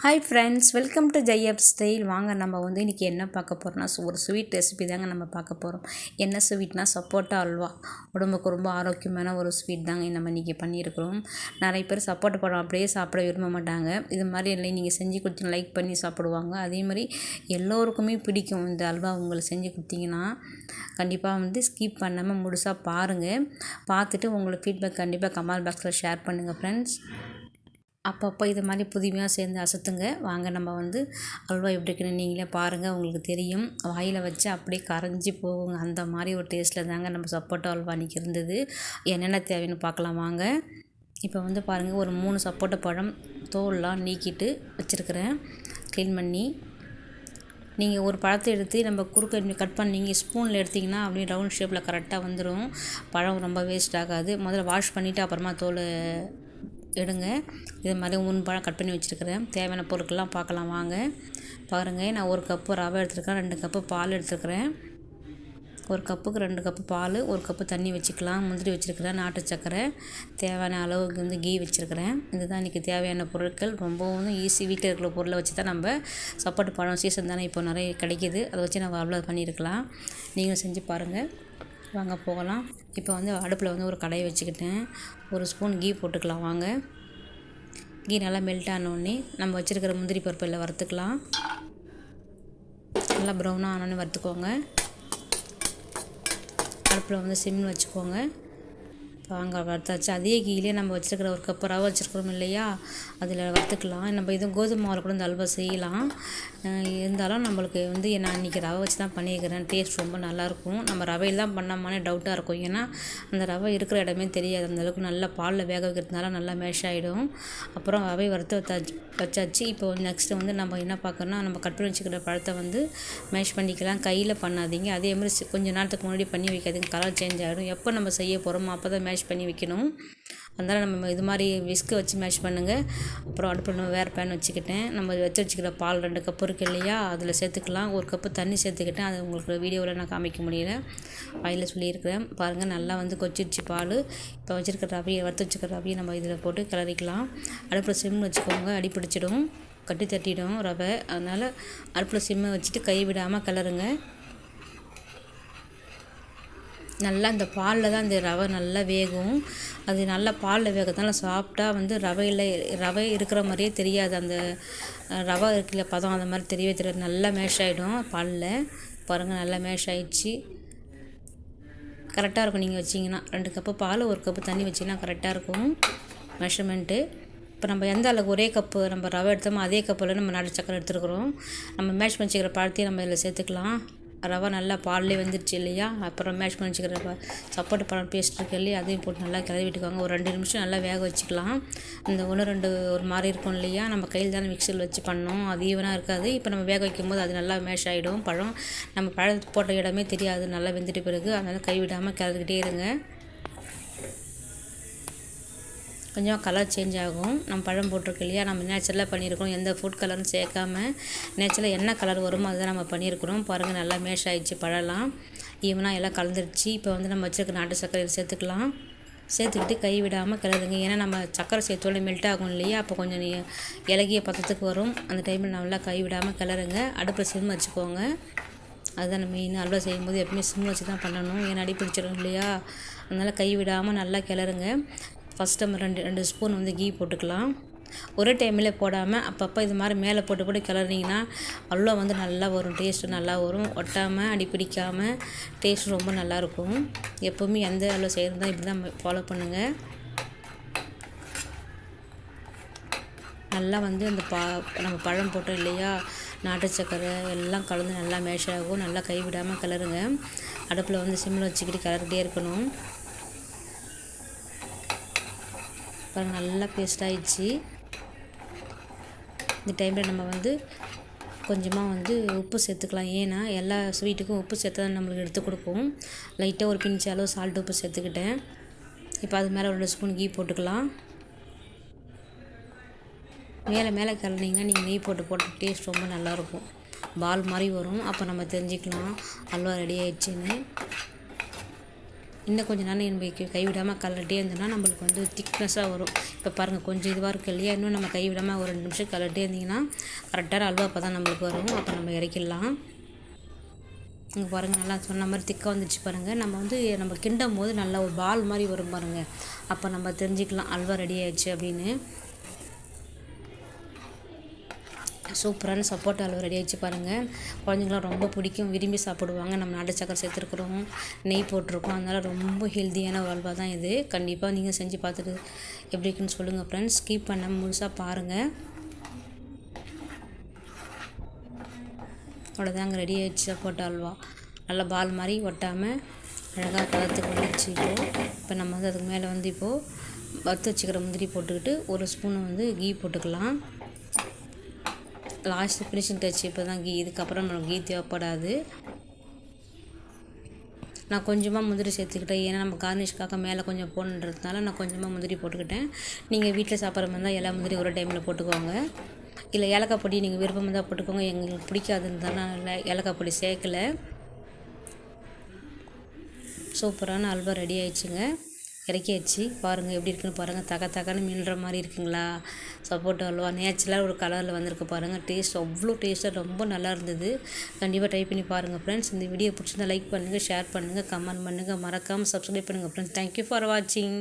Hi friends, welcome to ஜெய்அப் style. வாங்க நம்ம வந்து இன்றைக்கி என்ன பார்க்க போகிறோம்னா ஒரு ஸ்வீட் ரெசிபி தாங்க நம்ம பார்க்க போகிறோம். என்ன ஸ்வீட்னா சப்போட்டா அல்வா. உடம்புக்கு ரொம்ப ஆரோக்கியமான ஒரு ஸ்வீட் தாங்க நம்ம இன்றைக்கி பண்ணியிருக்கிறோம். நிறைய பேர் சப்போட்டா பழம் அப்படியே சாப்பிட விரும்ப மாட்டாங்க. இது மாதிரி இல்லை, நீங்கள் செஞ்சு கொடுத்து லைக் பண்ணி சாப்பிடுவாங்க. அதே மாதிரி எல்லோருக்குமே பிடிக்கும் இந்த அல்வா. உங்களை செஞ்சு கொடுத்தீங்கன்னா கண்டிப்பாக வந்து ஸ்கிப் பண்ணாமல் முழுசாக பாருங்கள். பார்த்துட்டு உங்களுக்கு ஃபீட்பேக் கண்டிப்பாக கமெண்ட் பாக்ஸில் ஷேர் பண்ணுங்கள் ஃப்ரெண்ட்ஸ். அப்பப்போ இது மாதிரி புதுமையாக சேர்ந்து அசத்துங்க. வாங்க நம்ம வந்து அல்வா எப்படி இருக்குன்னு நீங்களே பாருங்கள், உங்களுக்கு தெரியும். வாயில் வச்சு அப்படியே கரைஞ்சி போகுங்க. அந்த மாதிரி ஒரு டேஸ்ட்டில் தாங்க நம்ம சப்போட்டா அல்வா அன்றைக்கி இருந்தது. என்னென்ன தேவைன்னு பார்க்கலாம் வாங்க. இப்போ வந்து பாருங்கள், ஒரு 3 சப்போட்டா பழம் தோல்லாம் நீக்கிட்டு வச்சுருக்கிறேன், க்ளீன் பண்ணி. நீங்கள் ஒரு பழத்தை எடுத்து நம்ம குறுக்க கட் பண்ணி ஸ்பூனில் எடுத்திங்கன்னா அப்படியே ரவுண்ட் ஷேப்பில் கரெக்டாக வந்துடும். பழம் ரொம்ப வேஸ்ட் ஆகாது. முதல்ல வாஷ் பண்ணிவிட்டு அப்புறமா தோல் எடுங்க. இது மாதிரி 3 பழம் கட் பண்ணி வச்சுருக்கிறேன். தேவையான பொருட்கள்லாம் பார்க்கலாம் வாங்க. பாருங்கள், நான் 1 கப்பு ரவை எடுத்துருக்கேன், 2 கப்பு பால் எடுத்துருக்கிறேன். 1 கப்புக்கு 2 கப்பு பால், 1 கப்பு தண்ணி வச்சுக்கலாம். முந்திரி வச்சுருக்கிறேன், நாட்டு சர்க்கரை, தேவையான அளவுக்கு வந்து கீ வச்சுருக்கிறேன். இதுதான் இன்றைக்கி தேவையான பொருட்கள். ரொம்பவும் ஈஸி. வீட்டில் இருக்கிற பொருளை வச்சு தான் நம்ம சப்போட்டா பழம் சீசன் தானே இப்போ நிறைய கிடைக்கிது. அதை வச்சு நம்ம அவ்வளோ பண்ணியிருக்கலாம். நீங்களும் செஞ்சு பாருங்கள். வாங்க போகலாம். இப்போ வந்து அடுப்பில் வந்து ஒரு கடாயை வச்சுக்கிட்டேன். 1 ஸ்பூன் கீ போட்டுக்கலாம் வாங்க. கீ நல்லா மெல்ட் ஆனோடனே நம்ம வச்சுருக்கிற முந்திரி பருப்பில் வறுத்துக்கலாம். நல்லா ப்ரௌனாக ஆனோடனே வறுத்துக்கோங்க. அடுப்பில் வந்து சிம்மில் வச்சுக்கோங்க. வாங்க வறுத்தாச்சு. அதே கீழே நம்ம வச்சுருக்கிற 1 கப்பு ரவை வச்சுருக்கிறோம் இல்லையா, அதில் வறுத்துக்கலாம். நம்ம இதுவும் கோதுமை மாவில் கூட இந்த அல்வா செய்யலாம். இருந்தாலும் நம்மளுக்கு வந்து நான் இன்றைக்கி ரவை வச்சு தான் பண்ணியிருக்கிறேன். டேஸ்ட் ரொம்ப நல்லாயிருக்கும். நம்ம ரவையில் தான் பண்ணாமானே டவுட்டாக இருக்கும். ஏன்னா அந்த ரவை இருக்கிற இடமே தெரியாது. அந்தளவுக்கு நல்லா பாலில் வேக வைக்கிறதுனால நல்லா மேஷ் ஆகிடும். அப்புறம் ரவை வறுத்து வச்சாச்சு. இப்போ நெக்ஸ்ட்டு வந்து நம்ம என்ன பார்க்கணும்னா, நம்ம கட் பண்ணி வச்சுக்கிற பழத்தை வந்து மேஷ் பண்ணிக்கலாம். கையில் பண்ணாதீங்க. அதே மாதிரி கொஞ்சம் நேரத்துக்கு முன்னாடி பண்ணி வைக்காதீங்க, கலர் சேஞ்ச் ஆகிடும். எப்போ நம்ம செய்ய போகிறோமோ அப்போ தான் மேஷ் பண்ணி வைக்கணும். அதனால் நம்ம இது மாதிரி விஸ்க்கு வச்சு மேஷ் பண்ணுங்கள். அப்புறம் அடுப்பில் நம்ம வேறு பேன் வச்சுக்கிட்டேன். நம்ம வச்சுக்கிற பால் 2 கப்பு இருக்குது இல்லையா, அதில் சேர்த்துக்கலாம். 1 கப்பு தண்ணி சேர்த்துக்கிட்டேன். அது உங்களுக்கு வீடியோவில் நான் காமிக்க முடியல, வாயில் சொல்லியிருக்கிறேன். பாருங்கள், நல்லா வந்து கொச்சிடுச்சு பால். இப்போ வச்சுருக்கிற ரவையை வறுத்து வச்சுக்கிற ரவையை நம்ம இதில் போட்டு கிளறிக்கலாம். அடுப்பில் சிம் வச்சுக்கோங்க, அடி பிடிச்சிடும், கட்டி தட்டிடும் ரவை. அதனால் அடுப்பில் சிம்மை வச்சுட்டு கை விடாமல் கிளறுங்க. நல்லா இந்த பாலில் தான் இந்த ரவை நல்லா வேகும். அது நல்லா பாலில் வேகிறதுனால சாப்பிட்டா வந்து ரவை இருக்கிற மாதிரியே தெரியாது. அந்த ரவை இருக்கிற பதம் அந்த மாதிரி தெரியவே தெரியாது. நல்லா மேஷ் ஆகிடும் பாலில். பாருங்கள், நல்லா மேஷ் ஆகிடுச்சு. கரெக்டாக இருக்கும். நீங்கள் வச்சிங்கன்னா 2 கப்பு பால் 1 கப்பு தண்ணி வச்சிங்கன்னா கரெக்டாக இருக்கும் மெஷர்மெண்ட்டு. இப்போ நம்ம எந்த அளவுக்கு ஒரே கப்பு நம்ம ரவை எடுத்தோமோ அதே கப்பில் நம்ம நாட்டு சக்கரை எடுத்துருக்குறோம். நம்ம மேஷ் பண்ணி வச்சுக்கிற பழத்தையும் நம்ம இதில் சேர்த்துக்கலாம். ரவை நல்லா பால்லே வந்துடுச்சு இல்லையா, அப்புறம் மேஷ் பண்ணி வச்சுக்கிற சப்போட்டா பழம் பேஸ்ட் இருக்கு இல்லையா, அதையும் போட்டு நல்லா கிளறி விட்டுக்கோங்க. ஒரு 2 நிமிஷம் நல்லா வேக வச்சுக்கலாம். இந்த 1-2 ஒரு மாதிரி இருக்கும் இல்லையா, நம்ம கையில் தானே மிக்சியில் வச்சு பண்ணோம், அது ஈவனாக இருக்காது. இப்போ நம்ம வேக வைக்கும் போது அது நல்லா மேஷ் ஆகிடும். பழம் நம்ம பழம் போட்ட இடமே தெரியாது நல்லா வெந்துட்டு பிறகு. அதனால் கைவிடாமல் கிளறிக்கிட்டே இருங்க. கொஞ்சம் கலர் சேஞ்ச் ஆகும். நம்ம பழம் போட்டிருக்கு இல்லையா, நம்ம நேச்சுரலாக பண்ணியிருக்கோம். எந்த ஃபுட் கலரும் சேர்க்காம நேச்சுரலாக என்ன கலர் வருமோ அதுதான் நம்ம பண்ணியிருக்கிறோம். பாருங்கள், நல்லா மேஷ் ஆகிடுச்சு. பழம்லாம் ஈவனாக எல்லாம் கலந்துருச்சு. இப்போ வந்து நம்ம வச்சுருக்க நாட்டு சர்க்கரையில் சேர்த்துக்கலாம். சேர்த்துக்கிட்டு கை விடாமல் கிளறுங்க. ஏன்னா நம்ம சர்க்கரை சேர்த்தோட மெல்ட் ஆகும் இல்லையா, அப்போ கொஞ்சம் இலகிய பதத்துக்கு வரும். அந்த டைமில் நல்லா கை விடாமல் கிளறுங்க. அடுப்பில் சிம் வச்சுக்கோங்க. அதுதான் நம்ம மெயின். அல்வா செய்யும்போது எப்பவுமே சிம் வச்சு தான் பண்ணணும், ஏன்னா அடி பிடிச்சிடும் இல்லையா. அதனால் கை விடாமல் நல்லா கிளறுங்க. ஃபஸ்ட்டு நம்ம 2 ஸ்பூன் வந்து கீ போட்டுக்கலாம். ஒரே டைமில் போடாமல் அப்பப்போ இது மாதிரி மேலே போட்டு கிளறினீங்கன்னா அல்வா வந்து நல்லா வரும். டேஸ்ட்டு நல்லா வரும். ஒட்டாமல் அடி பிடிக்காமல் டேஸ்ட் ரொம்ப நல்லாயிருக்கும். எப்போவுமே எந்த அல்வா செய்கிறதா இப்படி தான் ஃபாலோ பண்ணுங்கள். நல்லா வந்து அந்த நம்ம பழம் போட்டோம் இல்லையா, நாட்டு சக்கரை எல்லாம் கலந்து நல்லா மேஷ் ஆகும். நல்லா கை விடாமல் கிளறுங்க. அடுப்பில் வந்து சிம்மில் வச்சுக்கிட்டு கிளறிட்டே இருக்கணும். பாருங்கள், நல்லா பேஸ்ட் ஆகிடுச்சு. இந்த டைமில் நம்ம வந்து கொஞ்சமாக வந்து உப்பு சேர்த்துக்கலாம். ஏன்னா எல்லா ஸ்வீட்டுக்கும் உப்பு சேர்த்தா தான் நம்மளுக்கு எடுத்து கொடுக்கும். லைட்டாக ஒரு பிஞ்ச் அளவு சால்ட் உப்பு சேர்த்துக்கிட்டேன். இப்போ அது மேலே 2 ஸ்பூன் கீ போட்டுக்கலாம். மேலே கிளறினீங்கன்னா நீங்கள் நெய் போட்டு டேஸ்ட் ரொம்ப நல்லாயிருக்கும். பால் மாதிரி வரும். அப்போ நம்ம தெரிஞ்சுக்கலாம் அல்வா ரெடி ஆகிடுச்சின்னு. இன்னும் கொஞ்சம் நேரம் நம்ம கைவிடாமல் கலட்டே இருந்தோம்னா நம்மளுக்கு வந்து திக்னஸாக வரும். இப்போ பாருங்கள் கொஞ்சம் இதுவாக இருக்குது இல்லையா, இன்னும் நம்ம கைவிடாமல் ஒரு 2 நிமிஷம் கலட்டே இருந்திங்கன்னா கரெக்டாக அல்வா அப்போ தான் நம்மளுக்கு வரும். அப்போ நம்ம இறக்கிடலாம். இங்கே பாருங்கள் நல்லா சொன்ன மாதிரி திக்காக வந்துடுச்சு பாருங்கள். நம்ம கிண்டும் போது நல்லா ஒரு பால் மாதிரி வரும் பாருங்கள். அப்போ நம்ம தெரிஞ்சுக்கலாம் அல்வா ரெடி ஆயிடுச்சு அப்படின்னு. சூப்பரான சப்போட்டா அல்வா ரெடி ஆகிடுச்சு பாருங்கள். குழந்தைங்களாம் ரொம்ப பிடிக்கும், விரும்பி சாப்பிடுவாங்க. நம்ம நாட்டு சக்கரை சேர்த்துருக்குறோம், நெய் போட்டிருக்கோம், அதனால் ரொம்ப ஹெல்த்தியான ஒரு அல்வா தான் இது. கண்டிப்பாக நீங்கள் செஞ்சு பார்த்துட்டு எப்படி இருக்குன்னு சொல்லுங்கள் ஃப்ரெண்ட்ஸ். ஸ்கிப் பண்ணாமல் முழுசாக பாருங்கள். அவ்வளோதாங்க, ரெடி ஆகிடுச்சு சப்போட்டா அல்வா. நல்லா பால் மாதிரி ஒட்டாமல் அழகாக பதத்துக்கு வந்துடுச்சு. இப்போ நம்ம வந்து அதுக்கு மேலே வந்து இப்போது வறுத்து வச்சுக்கிற முந்திரி போட்டுக்கிட்டு ஒரு ஸ்பூன் வந்து கீ போட்டுக்கலாம். லாஸ்ட்டு ஃபினிஷிங் டச் இப்போ தான் கீ. இதுக்கப்புறம் நம்மளுக்கு கீ தேவைப்படாது. நான் கொஞ்சமாக முந்திரி சேர்த்துக்கிட்டேன், ஏன்னா நம்ம கார்னிஷ்காக மேலே கொஞ்சம் போடணுன்றதுனால நான் கொஞ்சமாக முந்திரி போட்டுக்கிட்டேன். நீங்கள் வீட்டில் சாப்பிட்ற மாதிரி தான் எல்லா முந்திரி ஒரு டைமில் போட்டுக்கோங்க. இல்லை ஏலக்காய் பொடி நீங்கள் விருப்பம் இருந்தால் போட்டுக்கோங்க. எங்களுக்கு பிடிக்காதுன்றதுனால ஏலக்காய் பொடி சேர்க்கலை. சூப்பரான அல்வா ரெடி ஆயிடுச்சுங்க. இறக்கியாச்சு. பாருங்கள் எப்படி இருக்குன்னு பாருங்கள். தகன்னு மின்னுற மாதிரி இருக்குங்களா சப்போட்டா அல்வா. நேச்சுரலாக ஒரு கலரில் வந்திருக்கு பாருங்கள். டேஸ்ட் அவ்வளோ டேஸ்ட்டாக ரொம்ப நல்லா இருந்தது. கண்டிப்பாக ட்ரை பண்ணி பாருங்கள் ஃப்ரெண்ட்ஸ். இந்த வீடியோ பிடிச்சிருந்தா லைக் பண்ணுங்கள், ஷேர் பண்ணுங்கள், கமெண்ட் பண்ணுங்கள், மறக்காமல் சப்ஸ்கிரைப் பண்ணுங்கள் ஃப்ரெண்ட்ஸ். தேங்க்யூ ஃபார் வாட்சிங்.